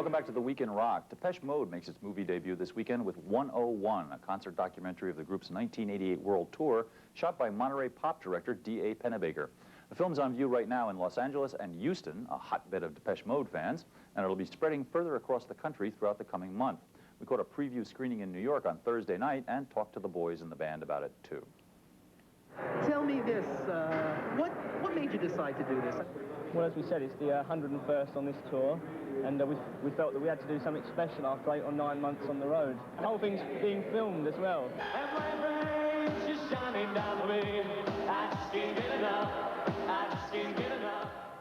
Welcome back to The Week in Rock. Depeche Mode makes its movie debut this weekend with 101, a concert documentary of the group's 1988 world tour, shot by Monterey pop director D.A. Pennebaker. The film's on view right now in Los Angeles and Houston, a hotbed of Depeche Mode fans, and it'll be spreading further across the country throughout the coming month. We caught a preview screening in New York on Thursday night and talked to the boys in the band about it, too. Tell me this, what made you decide to do this? Well, as we said, it's the 101st on this tour, and we felt that we had to do something special after 8 or 9 months on the road. The whole thing's being filmed as well.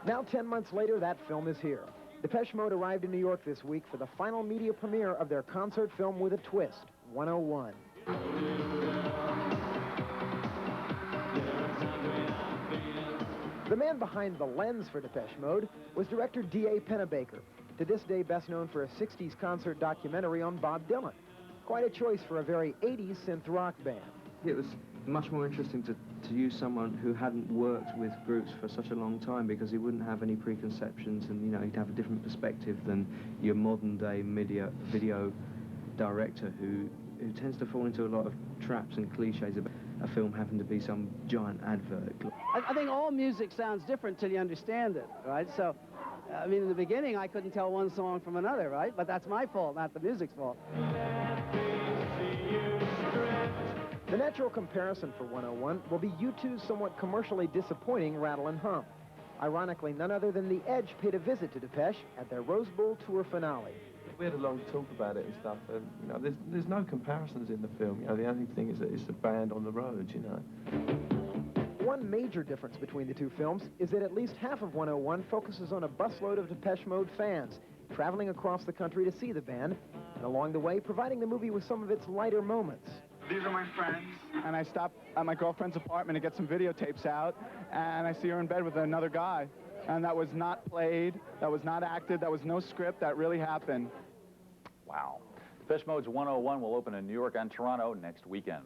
Now 10 months later, that film is here. Depeche Mode arrived in New York this week for the final media premiere of their concert film with a twist, 101. The man behind the lens for Depeche Mode was director D.A. Pennebaker, to this day best known for a 60s concert documentary on Bob Dylan. Quite a choice for a very 80s synth rock band. It was much more interesting to use someone who hadn't worked with groups for such a long time, because he wouldn't have any preconceptions, and, you know, he'd have a different perspective than your modern-day video director who tends to fall into a lot of traps and cliches about a film having to be some giant advert. I think all music sounds different till you understand it, right? So, I mean, in the beginning, I couldn't tell one song from another, right? But that's my fault, not the music's fault. The natural comparison for 101 will be U2's somewhat commercially disappointing Rattle and Hum. Ironically, none other than The Edge paid a visit to Depeche at their Rose Bowl tour finale. We had a long talk about it and stuff, and, you know, there's no comparisons in the film. You know, the only thing is that it's the band on the road, you know. One major difference between the two films is that at least half of 101 focuses on a busload of Depeche Mode fans traveling across the country to see the band, and along the way providing the movie with some of its lighter moments. These are my friends. And I stop at my girlfriend's apartment to get some videotapes out, and I see her in bed with another guy. And that was not played, that was not acted, that was no script, that really happened. Wow. Depeche Mode's 101 will open in New York and Toronto next weekend.